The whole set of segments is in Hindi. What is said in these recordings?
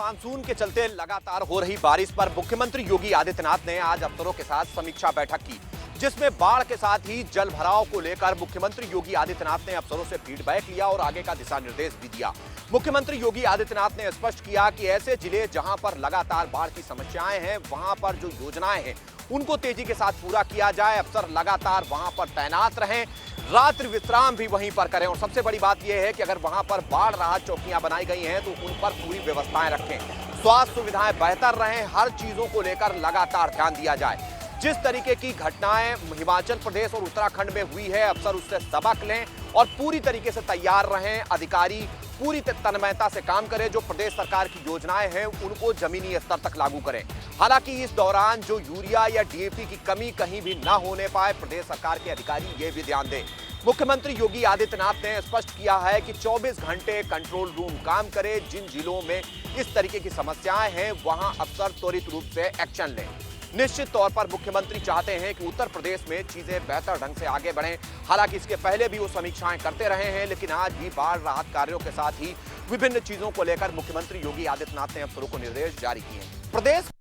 मानसून के चलते लगातार हो रही बारिश पर मुख्यमंत्री योगी आदित्यनाथ ने आज अफसरों के साथ समीक्षा बैठक की, जिसमें बाढ़ के साथ ही जल भराव को लेकर मुख्यमंत्री योगी आदित्यनाथ ने अफसरों से फीडबैक लिया और आगे का दिशा निर्देश भी दिया। मुख्यमंत्री योगी आदित्यनाथ ने स्पष्ट किया कि ऐसे जिले जहां पर लगातार बाढ़ की समस्याएं हैं, वहां पर जो योजनाएं हैं उनको तेजी के साथ पूरा किया जाए। अफसर लगातार वहां पर तैनात रहें, रात्रि विश्राम भी वहीं पर करें और सबसे बड़ी बात यह है कि अगर वहां पर बाढ़ राहत चौकियां बनाई गई हैं तो उन पर पूरी व्यवस्थाएं रखें, स्वास्थ्य सुविधाएं बेहतर रहें, हर चीजों को लेकर लगातार ध्यान दिया जाए। जिस तरीके की घटनाएं हिमाचल प्रदेश और उत्तराखंड में हुई है, अफसर उससे सबक लें और पूरी तरीके से तैयार रहें। अधिकारी पूरी तन्मयता से काम करें, जो प्रदेश सरकार की योजनाएं हैं उनको जमीनी स्तर तक लागू करें। हालांकि इस दौरान जो यूरिया या डीएपी की कमी कहीं भी ना होने पाए, प्रदेश सरकार के अधिकारी ये भी ध्यान दें। मुख्यमंत्री योगी आदित्यनाथ ने स्पष्ट किया है कि 24 घंटे कंट्रोल रूम काम करे। जिन जिलों में इस तरीके की समस्याएं हैं वहां अफसर त्वरित रूप से एक्शन लें। निश्चित तौर पर मुख्यमंत्री चाहते हैं कि उत्तर प्रदेश में चीजें बेहतर ढंग से आगे बढ़ें। हालांकि इसके पहले भी वो समीक्षाएं करते रहे हैं, लेकिन आज भी बाढ़ राहत कार्यों के साथ ही विभिन्न चीजों को लेकर मुख्यमंत्री योगी आदित्यनाथ ने अफसरों को निर्देश जारी किए हैं। प्रदेश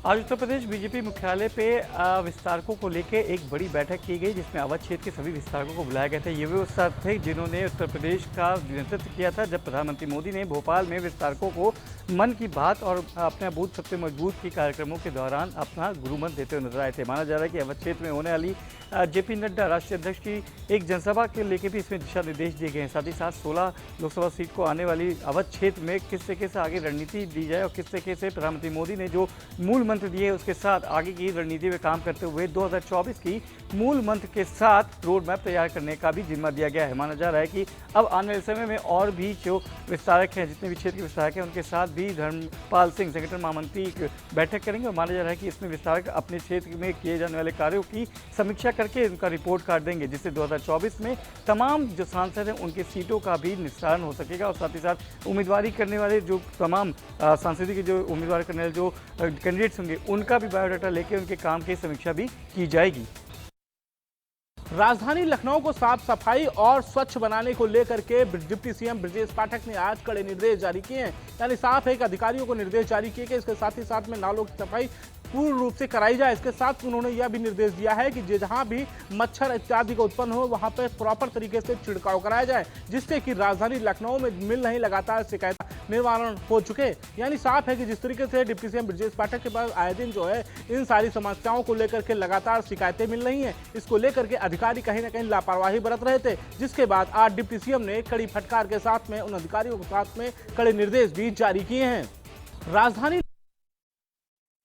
आज उत्तर प्रदेश बीजेपी मुख्यालय पे विस्तारकों को लेकर एक बड़ी बैठक की गई, जिसमें अवध क्षेत्र के सभी विस्तारकों को बुलाया गया था। ये वो विस्तारक थे जिन्होंने उत्तर प्रदेश का नेतृत्व किया था जब प्रधानमंत्री मोदी ने भोपाल में विस्तारकों को मन की बात और अपने बूथ सबसे मजबूत के कार्यक्रमों के दौरान अपना गुरुमंत्र देते हुए नजर आए थे। माना जा रहा है कि अवध क्षेत्र में होने वाली जेपी नड्डा राष्ट्रीय अध्यक्ष की एक जनसभा के लेकर भी इसमें दिशा निर्देश दिए गए हैं। साथ ही साथ 16 लोकसभा सीट को आने वाली अवध क्षेत्र में किस तरीके से आगे रणनीति दी जाए और किस तरीके से प्रधानमंत्री मोदी ने जो मूल मंत्र दिए उसके साथ आगे की रणनीति में काम करते हुए 2024 की मूल मंत्र के साथ रोड मैप तैयार करने का भी जिम्मा दिया गया है। माना जा रहा है कि अब आने वाले समय में और भी जो विस्तारक हैं, जितने भी क्षेत्र के विस्तारक हैं, उनके साथ भी धर्मपाल सिंह संगठन महामंत्री बैठक करेंगे और माना जा रहा है कि इसमें विस्तारक अपने क्षेत्र में किए जाने वाले कार्यों की समीक्षा करके उनका रिपोर्ट कार्ड देंगे, जिससे 2024 में तमाम जो सांसद हैं उनके सीटों का भी निस्तारण हो सकेगा और साथ ही साथ उम्मीदवारी करने वाले जो तमाम सांसद के जो उम्मीदवार करने वाले जो कैंडिडेट्स होंगे उनका भी बायोडाटा लेकर उनके काम की समीक्षा भी की जाएगी। राजधानी लखनऊ को साफ सफाई और स्वच्छ बनाने को लेकर के डिप्टी सीएम ब्रजेश पाठक ने आज कड़े निर्देश जारी किए हैं। यानी साफ है कि अधिकारियों को निर्देश जारी किए गए, इसके साथ ही साथ में नालों की सफाई पूर्ण रूप से कराई जाए। इसके साथ उन्होंने यह भी निर्देश दिया है कि जहां भी मच्छर इत्यादि का उत्पन्न हो वहां पर प्रॉपर तरीके से छिड़काव कराया जाए, जिससे कि राजधानी लखनऊ में मिल रही लगातार शिकायत निवारण हो चुके। यानी साफ है कि जिस तरीके से डिप्टी सीएम ब्रजेश पाठक के पास आए दिन जो है इन सारी समस्याओं को लेकर के लगातार शिकायतें मिल रही हैं, इसको लेकर के अधिकारी कहीं ना कहीं लापरवाही बरत रहे थे, जिसके बाद आज डिप्टी सीएम ने कड़ी फटकार के साथ में उन अधिकारियों के साथ में कड़े निर्देश भी जारी किए हैं। राजधानी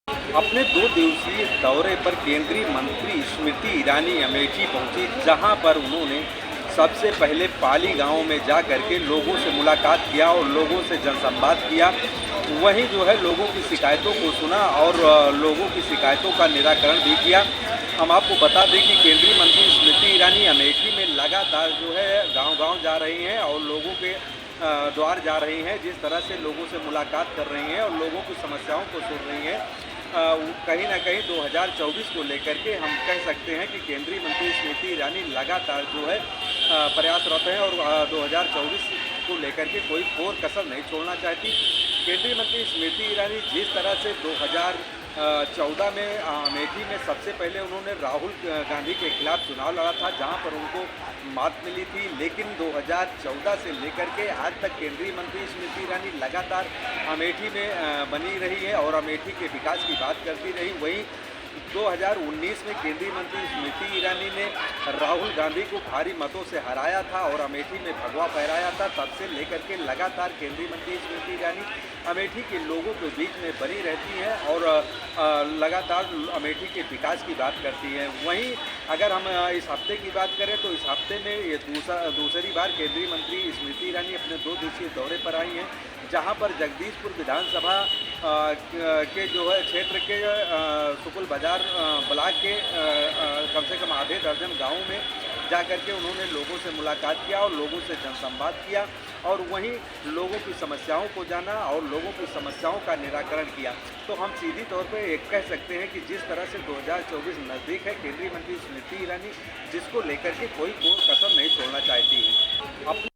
अपने 2 दिवसीय दौरे पर केंद्रीय मंत्री स्मृति ईरानी अमेठी पहुंची, जहां पर उन्होंने सबसे पहले पाली गांव में जा करके लोगों से मुलाकात किया और लोगों से जनसंवाद किया। वहीं जो है लोगों की शिकायतों को सुना और लोगों की शिकायतों का निराकरण भी किया। हम आपको बता दें कि केंद्रीय मंत्री स्मृति ईरानी अमेठी में लगातार जो है गांव-गांव जा रही हैं और लोगों के द्वार जा रही हैं, जिस तरह से लोगों से मुलाकात कर रही हैं और लोगों की समस्याओं को सुन रही हैं। कहीं ना कहीं 2024 को लेकर के हम कह सकते हैं कि केंद्रीय मंत्री स्मृति ईरानी लगातार जो है प्रयासरत हैं और 2024 को लेकर के कोई कोर कसर नहीं छोड़ना चाहती। केंद्रीय मंत्री स्मृति ईरानी जिस तरह से 2014 में अमेठी में सबसे पहले उन्होंने राहुल गांधी के खिलाफ चुनाव लड़ा था, जहां पर उनको मात मिली थी, लेकिन 2014 से लेकर के आज तक केंद्रीय मंत्री स्मृति ईरानी लगातार अमेठी में बनी रही है और अमेठी के विकास की बात करती रही। वहीं 2019 में केंद्रीय मंत्री स्मृति ईरानी ने राहुल गांधी को भारी मतों से हराया था और अमेठी में भगवा फहराया था। तब से लेकर के लगातार केंद्रीय मंत्री स्मृति ईरानी अमेठी के लोगों के बीच में बनी रहती हैं और लगातार अमेठी के विकास की बात करती हैं। वहीं अगर हम इस हफ्ते की बात करें तो इस हफ्ते में ये दूसरी बार केंद्रीय मंत्री स्मृति ईरानी अपने 2 दिवसीय दौरे पर आई हैं, जहां पर जगदीशपुर विधानसभा के जो है क्षेत्र के सुकुल बाजार ब्लॉक के कम से कम आधे दर्जन गाँवों में जाकर के उन्होंने लोगों से मुलाकात किया और लोगों से जनसंवाद किया और वहीं लोगों की समस्याओं को जाना और लोगों की समस्याओं का निराकरण किया। तो हम सीधी तौर पे एक कह सकते हैं कि जिस तरह से 2024 नज़दीक है, केंद्रीय मंत्री स्मृति ईरानी जिसको लेकर के कोई कसर नहीं छोड़ना चाहती है।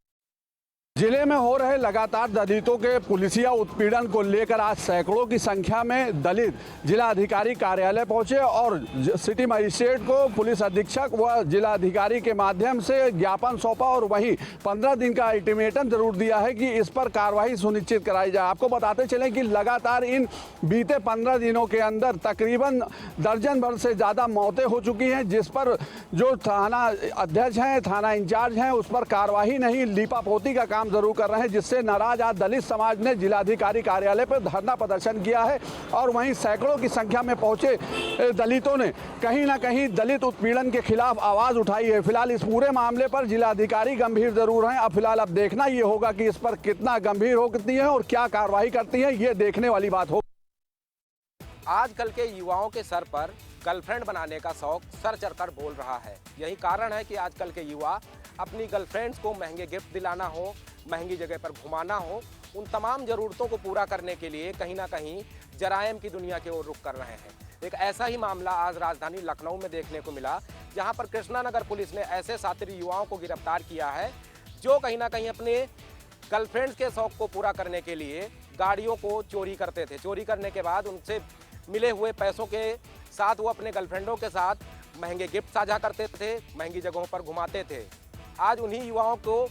जिले में हो रहे लगातार दलितों के पुलिसिया उत्पीड़न को लेकर आज सैकड़ों की संख्या में दलित जिला अधिकारी कार्यालय पहुंचे और सिटी मजिस्ट्रेट को पुलिस अधीक्षक व जिला अधिकारी के माध्यम से ज्ञापन सौंपा और वहीं 15 दिन का अल्टीमेटम जरूर दिया है कि इस पर कार्रवाई सुनिश्चित कराई जाए। आपको बताते चलें कि लगातार इन बीते 15 दिनों के अंदर तकरीबन दर्जन भर से ज़्यादा मौतें हो चुकी हैं, जिस पर जो थाना अध्यक्ष हैं, थाना इंचार्ज हैं, उस पर कार्रवाई नहीं, लीपापोती का काम जरूर कर रहे हैं, जिससे नाराज आज दलित समाज ने जिलाधिकारी कार्यालय पर धरना प्रदर्शन किया है। और वहीं सैकड़ों की संख्या में पहुंचे दलितों ने कहीं ना कहीं दलित उत्पीड़न के खिलाफ आवाज उठाई है। फिलहाल इस पूरे मामले पर जिलाधिकारी गंभीर जरूर हैं। अब फिलहाल अब देखना ये होगा कि इस पर कितना गंभीर होती है और क्या कार्रवाई करती है, ये देखने वाली बात हो। आजकल के युवाओं के सर पर गर्लफ्रेंड बनाने का शौक सर चढ़कर बोल रहा है। यही कारण है कि आजकल के युवा अपनी गर्लफ्रेंड्स को महंगे गिफ्ट दिलाना हो, महंगी जगह पर घुमाना हो, उन तमाम ज़रूरतों को पूरा करने के लिए कहीं ना कहीं जराइम की दुनिया की ओर रुख कर रहे हैं। एक ऐसा ही मामला आज राजधानी लखनऊ में देखने को मिला, जहां पर कृष्णानगर पुलिस ने ऐसे शातिर युवाओं को गिरफ्तार किया है जो कहीं ना कहीं अपने गर्लफ्रेंड्स के शौक को पूरा करने के लिए गाड़ियों को चोरी करते थे। चोरी करने के बाद उनसे मिले हुए पैसों के साथ वो अपने गर्लफ्रेंडों के साथ महंगे गिफ्ट साझा करते थे, महंगी जगहों पर घुमाते थे। आज उन्हीं युवाओं को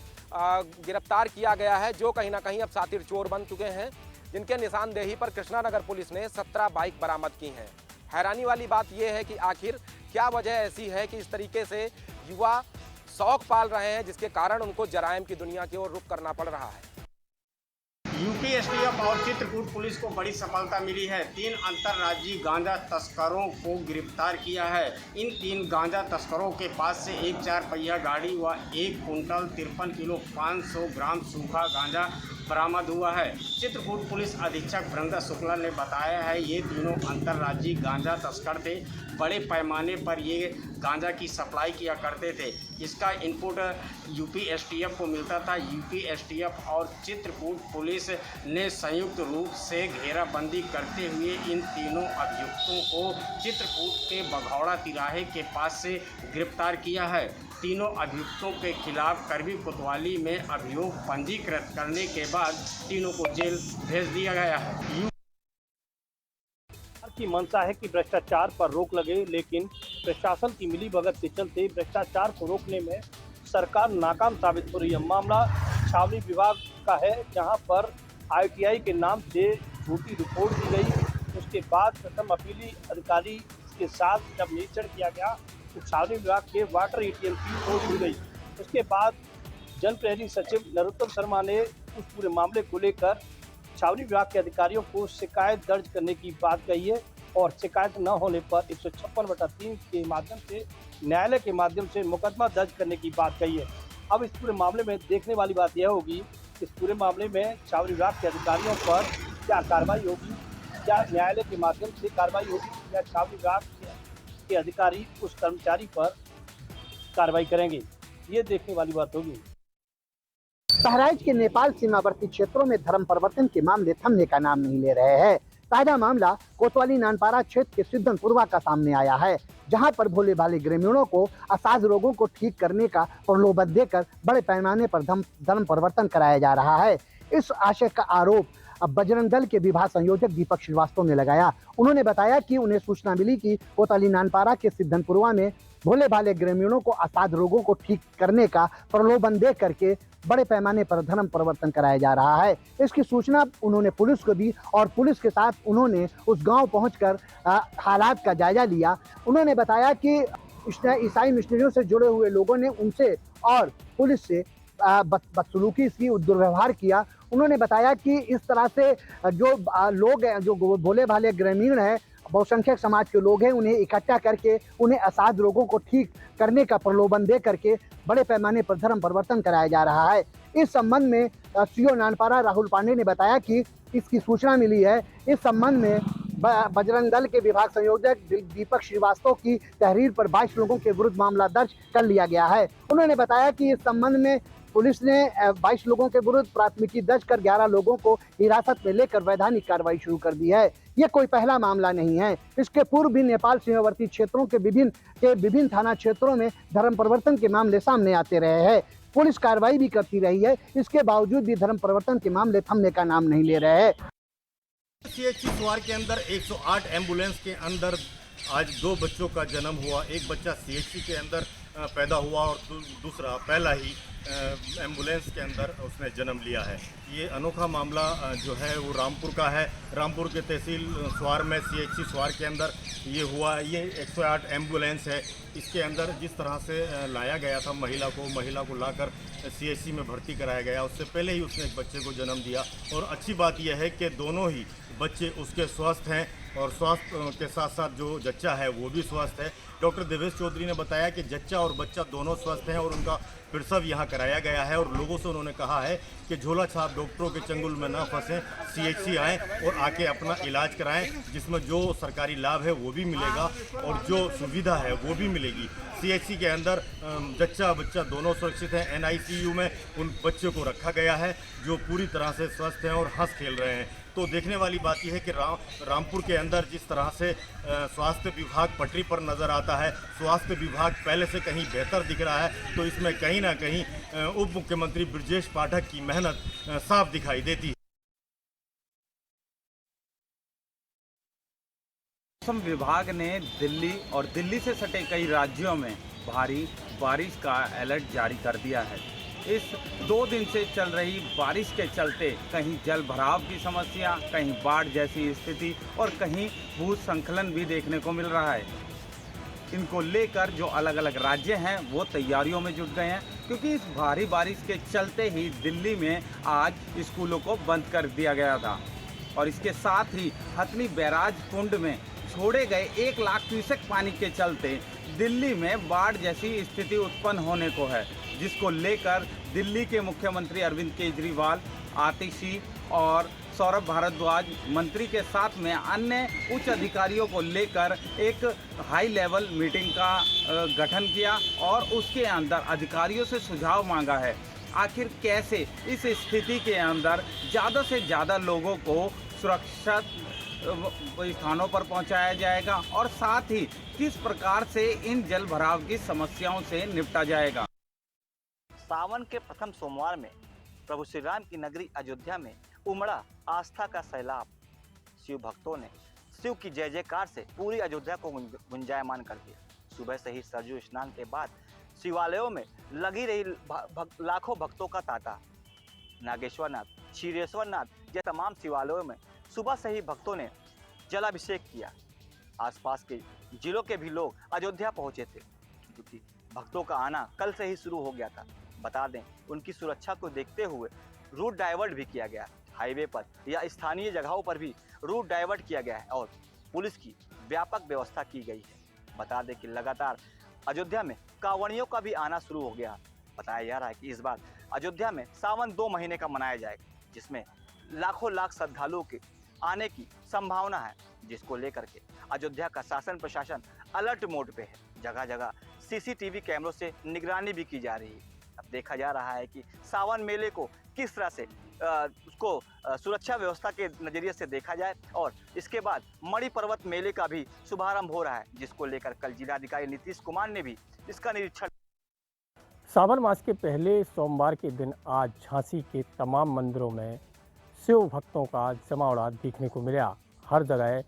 गिरफ्तार किया गया है जो कहीं ना कहीं अब शातिर चोर बन चुके हैं, जिनके निशानदेही पर कृष्णानगर पुलिस ने 17 बाइक बरामद की हैं। हैरानी वाली बात यह है कि आखिर क्या वजह ऐसी है कि इस तरीके से युवा शौक पाल रहे हैं, जिसके कारण उनको जराइम की दुनिया की ओर रुख करना पड़ रहा है। यूपी एसटीएफ और चित्रकूट पुलिस को बड़ी सफलता मिली है। 3 अंतर्राज्यीय गांजा तस्करों को गिरफ्तार किया है। इन 3 गांजा तस्करों के पास से एक 4 पहिया गाड़ी व 1 कुंटल 53 किलो 500 ग्राम सूखा गांजा बरामद हुआ है। चित्रकूट पुलिस अधीक्षक वृंदा शुक्ला ने बताया है ये तीनों अंतर्राज्यीय गांजा तस्कर थे। बड़े पैमाने पर ये गांजा की सप्लाई किया करते थे। इसका इनपुट यूपी एसटीएफ को मिलता था। यूपी एसटीएफ और चित्रकूट पुलिस ने संयुक्त रूप से घेराबंदी करते हुए इन तीनों अभियुक्तों को चित्रकूट के बघौड़ा तिराहे के पास से गिरफ्तार किया है। तीनों अभियुक्तों के खिलाफ करवी कोतवाली में अभियोग पंजीकृत करने के बाद तीनों को जेल भेज दिया गया है। की मंशा है कि भ्रष्टाचार पर रोक लगे, लेकिन प्रशासन की मिलीभगत के चलते भ्रष्टाचार को रोकने में सरकार नाकाम साबित हो रही है। मामला छावनी विभाग का है, जहां पर आईटीआई के नाम से झूठी रिपोर्ट दी गई। उसके बाद प्रथम अपीली अधिकारी के साथ जब निरीक्षण किया गया तो छावनी विभाग के वाटर एटीएम की खोज की गई। उसके बाद जनप्रहरी सचिव नरोत्तम शर्मा ने उस पूरे मामले को लेकर छावनी विभाग के अधिकारियों को शिकायत दर्ज करने की बात कही है और शिकायत न होने पर 156/3 के माध्यम से न्यायालय के माध्यम से मुकदमा दर्ज करने की बात कही है। अब इस पूरे मामले में देखने वाली बात यह होगी इस पूरे मामले में छावनी विभाग के अधिकारियों पर क्या कार्रवाई होगी, क्या न्यायालय के माध्यम से कार्रवाई होगी या छावनी विभाग के अधिकारी उस कर्मचारी पर कार्रवाई करेंगे, ये देखने वाली बात होगी। बहराइच के नेपाल सीमावर्ती क्षेत्रों में धर्म परिवर्तन के मामले थमने का नाम नहीं ले रहे हैं। ताजा मामला कोतवाली नानपारा क्षेत्र के सिद्धनपुरवा का सामने आया है, जहां पर भोले भाले ग्रामीणों को असाध रोगों को ठीक करने का प्रलोभन देकर बड़े पैमाने पर धर्म परिवर्तन कराया जा रहा है। इस आशय का आरोप अब बजरंग दल के विभाग संयोजक दीपक श्रीवास्तव ने लगाया। उन्होंने बताया कि उन्हें सूचना मिली कि कोतवाली नानपारा के सिद्धनपुरवा में भोले भाले ग्रामीणों को असाध रोगों को ठीक करने का प्रलोभन दे करके बड़े पैमाने पर धर्म परिवर्तन कराया जा रहा है। इसकी सूचना उन्होंने पुलिस को दी और पुलिस के साथ उन्होंने उस गांव पहुंचकर हालात का जायजा लिया। उन्होंने बताया कि ईसाई मिशनरियों से जुड़े हुए लोगों ने उनसे और पुलिस से बदसलूकी की, दुर्व्यवहार किया। उन्होंने बताया कि इस तरह से जो लोग हैं, जो भोले भाले ग्रामीण हैं, बहुसंख्यक समाज के लोग हैं, उन्हें इकट्ठा करके उन्हें असाध रोगों को ठीक करने का प्रलोभन दे करके बड़े पैमाने पर धर्म परिवर्तन कराया जा रहा है। इस संबंध में सीओ नानपारा राहुल पांडे ने बताया कि इसकी सूचना मिली है। इस संबंध में बजरंग दल के विभाग संयोजक दीपक श्रीवास्तव की तहरीर पर 22 लोगों के विरुद्ध मामला दर्ज कर लिया गया है। उन्होंने बताया कि इस संबंध में पुलिस ने 22 लोगों के विरुद्ध प्राथमिकी दर्ज कर 11 लोगों को हिरासत में लेकर वैधानिक कार्रवाई शुरू कर दी है। ये कोई पहला मामला नहीं है। इसके पूर्व भी नेपाल सीमावर्ती क्षेत्रों के विभिन्न थाना क्षेत्रों में धर्म परिवर्तन के मामले सामने आते रहे हैं। पुलिस कार्रवाई भी करती रही है, इसके बावजूद भी धर्म परिवर्तन के मामले थमने का नाम नहीं ले रहे हैं। सीएचसी स्वार के अंदर 108 एम्बुलेंस के अंदर आज 2 बच्चों का जन्म हुआ। एक बच्चा सीएचसी के अंदर पैदा हुआ और दूसरा पहला ही एम्बुलेंस के अंदर उसने जन्म लिया है। ये अनोखा मामला जो है वो रामपुर का है। रामपुर के तहसील स्वार में सीएचसी स्वार के अंदर ये हुआ। ये 108 एम्बुलेंस है। इसके अंदर जिस तरह से लाया गया था महिला को लाकर सीएचसी में भर्ती कराया गया, उससे पहले ही उसने एक बच्चे को जन्म दिया। और अच्छी बात यह है कि दोनों ही बच्चे उसके स्वस्थ हैं और स्वास्थ्य के साथ साथ जो जच्चा है वो भी स्वस्थ है। डॉक्टर देवेश चौधरी ने बताया कि जच्चा और बच्चा दोनों स्वस्थ हैं और उनका प्रसव यहाँ कराया गया है। और लोगों से उन्होंने कहा है कि झोला छाप डॉक्टरों के चंगुल में न फंसें, सीएचसी आएँ और आके अपना इलाज कराएं, जिसमें जो सरकारी लाभ है वो भी मिलेगा और जो सुविधा है वो भी मिलेगी। सीएचसी के अंदर जच्चा बच्चा दोनों सुरक्षित हैं। एनआईसीयू में उन बच्चों को रखा गया है जो पूरी तरह से स्वस्थ हैं और हंस खेल रहे हैं। तो देखने वाली बात यह है कि रामपुर के अंदर जिस तरह से स्वास्थ्य विभाग पटरी पर नज़र आता है, स्वास्थ्य विभाग पहले से कहीं बेहतर दिख रहा है, तो इसमें कहीं ना कहीं उप मुख्यमंत्री ब्रजेश पाठक की मेहनत साफ दिखाई देती है। मौसम विभाग ने दिल्ली और दिल्ली से सटे कई राज्यों में भारी बारिश का अलर्ट जारी कर दिया है। इस 2 दिन से चल रही बारिश के चलते कहीं जल भराव की समस्या, कहीं बाढ़ जैसी स्थिति और कहीं भूस्खलन भी देखने को मिल रहा है। इनको लेकर जो अलग अलग राज्य हैं वो तैयारियों में जुट गए हैं, क्योंकि इस भारी बारिश के चलते ही दिल्ली में आज स्कूलों को बंद कर दिया गया था। और इसके साथ ही हथनी बैराज कुंड में छोड़े गए 1 लाख क्यूसेक पानी के चलते दिल्ली में बाढ़ जैसी स्थिति उत्पन्न होने को है, जिसको लेकर दिल्ली के मुख्यमंत्री अरविंद केजरीवाल, आतिशी और सौरभ भारद्वाज मंत्री के साथ में अन्य उच्च अधिकारियों को लेकर एक हाई लेवल मीटिंग का गठन किया और उसके अंदर अधिकारियों से सुझाव मांगा है। आखिर कैसे इस स्थिति के अंदर ज़्यादा से ज़्यादा लोगों को सुरक्षित स्थानों पर पहुंचाया जाएगा और साथ ही किस प्रकार से इन जल भराव की समस्याओं से निपटा जाएगा। सावन के प्रथम सोमवार में प्रभु श्री राम की नगरी अयोध्या में उमड़ा आस्था का सैलाब। शिव भक्तों ने शिव की जय जयकार से पूरी अयोध्या को गुंजायमान कर दिया। सुबह से ही सरयू स्नान के बाद शिवालयों में लगी रही लाखों भक्तों का तांता। नागेश्वर नाथ, क्षीरेश्वर नाथ जैसे तमाम शिवालयों में सुबह से ही भक्तों ने जलाभिषेक किया। आसपास के जिलों के भी लोग अयोध्या पहुंचे थे, क्योंकि भक्तों का आना कल से ही शुरू हो गया था। बता दें, उनकी सुरक्षा को देखते हुए रूट डाइवर्ट भी किया गया। हाईवे पर या स्थानीय जगहों पर भी रूट डाइवर्ट किया गया है और पुलिस की व्यापक व्यवस्था की गई है। बता दें कि लगातार अयोध्या में कांवड़ियों का भी आना शुरू हो गया। बताया जा रहा है कि इस बार अयोध्या में सावन 2 महीने का मनाया जाएगा, जिसमें लाखों लाख श्रद्धालुओं के आने की संभावना है, जिसको लेकर के अयोध्या का शासन प्रशासन अलर्ट मोड पे है। जगह जगह सीसीटीवी कैमरों से निगरानी भी की जा रही है। अब देखा जा रहा है कि सावन मेले को किस तरह से उसको सुरक्षा व्यवस्था के नज़रिए से देखा जाए और इसके बाद मणि पर्वत मेले का भी शुभारंभ हो रहा है, जिसको लेकर कल जिलाधिकारी नीतीश कुमार ने भी इसका निरीक्षण। सावन मास के पहले सोमवार के दिन आज झांसी के तमाम मंदिरों में शिव भक्तों का जमावड़ा देखने को मिला। हर जगह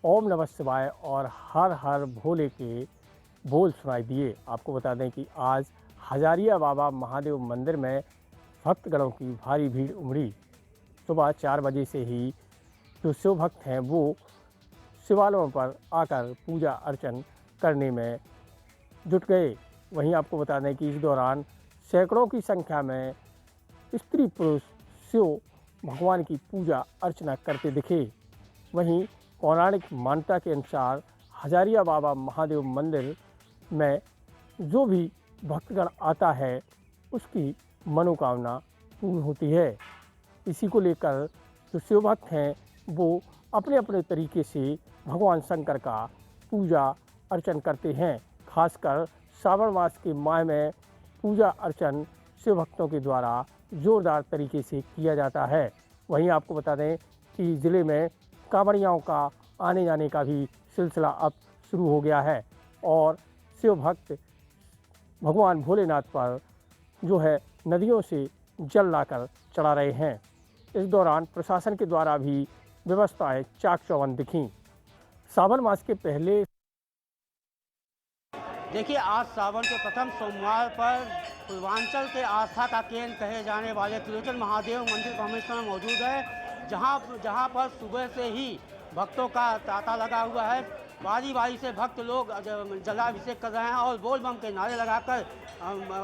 ओम नमः शिवाय और हर हर भोले के बोल सुनाई दिए। आपको बता दें कि आज हजारिया बाबा महादेव मंदिर में भक्तगणों की भारी भीड़ उमड़ी। सुबह 4 बजे से ही जो शिव भक्त हैं वो शिवालयों पर आकर पूजा अर्चन करने में जुट गए। वहीं आपको बता दें कि इस दौरान सैकड़ों की संख्या में स्त्री पुरुष शिव भगवान की पूजा अर्चना करते दिखे। वहीं पौराणिक मान्यता के अनुसार हजारिया बाबा महादेव मंदिर में जो भी भक्तगण आता है उसकी मनोकामना पूर्ण होती है। इसी को लेकर जो शिव भक्त हैं वो अपने अपने तरीके से भगवान शंकर का पूजा अर्चन करते हैं। खासकर श्रावण मास के माह में पूजा अर्चन शिव भक्तों के द्वारा जोरदार तरीके से किया जाता है। वहीं आपको बता दें कि ज़िले में कांवड़ियों का आने जाने का भी सिलसिला अब शुरू हो गया है और शिव भक्त भगवान भोलेनाथ पर जो है नदियों से जल लाकर चढ़ा रहे हैं। इस दौरान प्रशासन के द्वारा भी व्यवस्थाएं चाक चौबंद दिखीं। सावन मास के पहले देखिए, आज सावन के प्रथम सोमवार पर पूर्वांचल के आस्था का केंद्र कहे जाने वाले त्रिलोचन महादेव मंदिर हम इस समय मौजूद है, जहां पर सुबह से ही भक्तों का तांता लगा हुआ है। बारी बारी से भक्त लोग जलाभिषेक कर रहे हैं और बोल बम के नारे लगाकर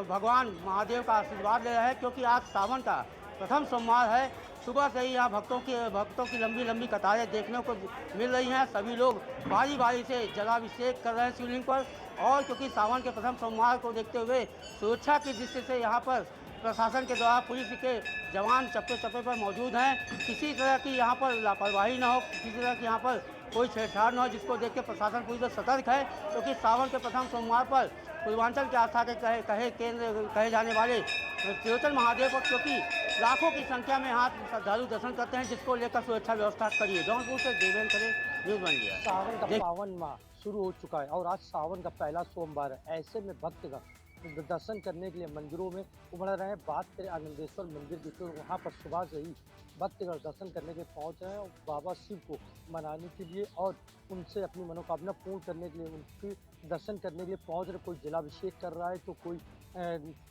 भगवान महादेव का आशीर्वाद ले रहे हैं, क्योंकि आज सावन का प्रथम सोमवार है। सुबह से ही यहाँ भक्तों की लंबी लंबी कतारें देखने को मिल रही हैं। सभी लोग बारी बारी से जलाभिषेक कर रहे हैं शिवलिंग पर, और क्योंकि सावन के प्रथम सोमवार को देखते हुए सुरक्षा की दृष्टि से यहाँ पर प्रशासन के द्वारा पुलिस के जवान चप्पे चप्पे पर मौजूद हैं। किसी तरह की यहाँ पर लापरवाही न हो, किसी तरह की यहाँ पर कोई छेड़छाड़ न हो, जिसको देख के प्रशासन पूरी तरह सतर्क है, क्योंकि सावन के प्रथम सोमवार पर पूर्वांचल के आस्था के कहे जाने वाले त्रिलोचन महादेव पर क्योंकि लाखों की संख्या में यहाँ श्रद्धालु दर्शन करते हैं, जिसको लेकर सुरक्षा व्यवस्था करिए। जौनपुर से देवेंद्र करे, न्यूज़ बन गया। सावन का पावन माह शुरू हो चुका है और आज सावन का पहला सोमवार है। ऐसे में भक्तगण दर्शन करने के लिए मंदिरों में उमड़ रहे हैं। बात करें आनंदेश्वर मंदिर की तो वहाँ पर सुबह से ही भक्तगण दर्शन करने के लिए पहुँच रहे हैं और बाबा शिव को मनाने के लिए और उनसे अपनी मनोकामना पूर्ण करने के लिए उनके दर्शन करने के लिए पहुँच रहे। कोई जलाभिषेक कर रहा है तो कोई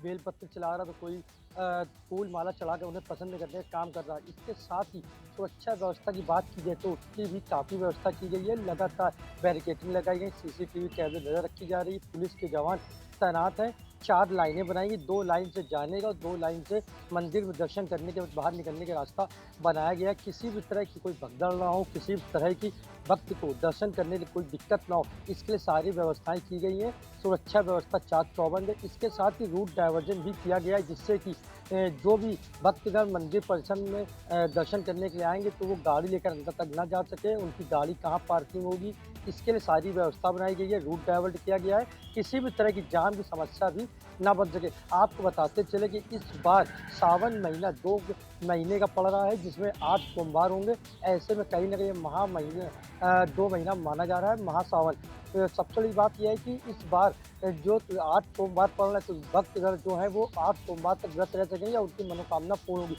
बेलपत्र चला रहा है तो कोई फूल माला चढ़ा कर उन्हें पसंद करने का काम कर रहा है। इसके साथ ही सुरक्षा व्यवस्था की बात की जाए तो उसकी भी काफ़ी व्यवस्था की गई है। लगातार बैरिकेडिंग लगाई गई, CCTV कैमरे नजर रखी जा रही है, पुलिस के जवान तैनात हैं। 4 लाइनें बनाई गई, 2 लाइन से जाने का और 2 लाइन से मंदिर में दर्शन करने के बाद बाहर निकलने का रास्ता बनाया गया है। किसी भी तरह की कोई भगदड़ ना हो, किसी भी तरह की भक्त को दर्शन करने में कोई दिक्कत ना हो, इसके लिए सारी व्यवस्थाएं की गई हैं। सुरक्षा व्यवस्था चाक चौबंद है। इसके साथ ही रूट डाइवर्जन भी किया गया है, जिससे कि जो भी भक्तगण मंदिर परिसर में दर्शन करने के लिए आएंगे तो वो गाड़ी लेकर अंदर तक ना जा सके। उनकी गाड़ी कहाँ पार्किंग होगी, इसके लिए सारी व्यवस्था बनाई गई है। रूट डाइवर्ट किया गया है, किसी भी तरह की जाम की समस्या भी ना बन सके। आपको बताते चले कि इस बार सावन महीना 2 महीने का पड़ रहा है, जिसमें 8 सोमवार होंगे। ऐसे में कहीं ना कहीं 2 महीना माना जा रहा है महासावन। तो सबसे बड़ी बात यह है कि इस बार जो 8 सोमवार पड़ रहा है तो भक्तगण जो है वो 8 सोमवार तक व्रत रह सकेंगे या उनकी मनोकामना पूर्ण होगी।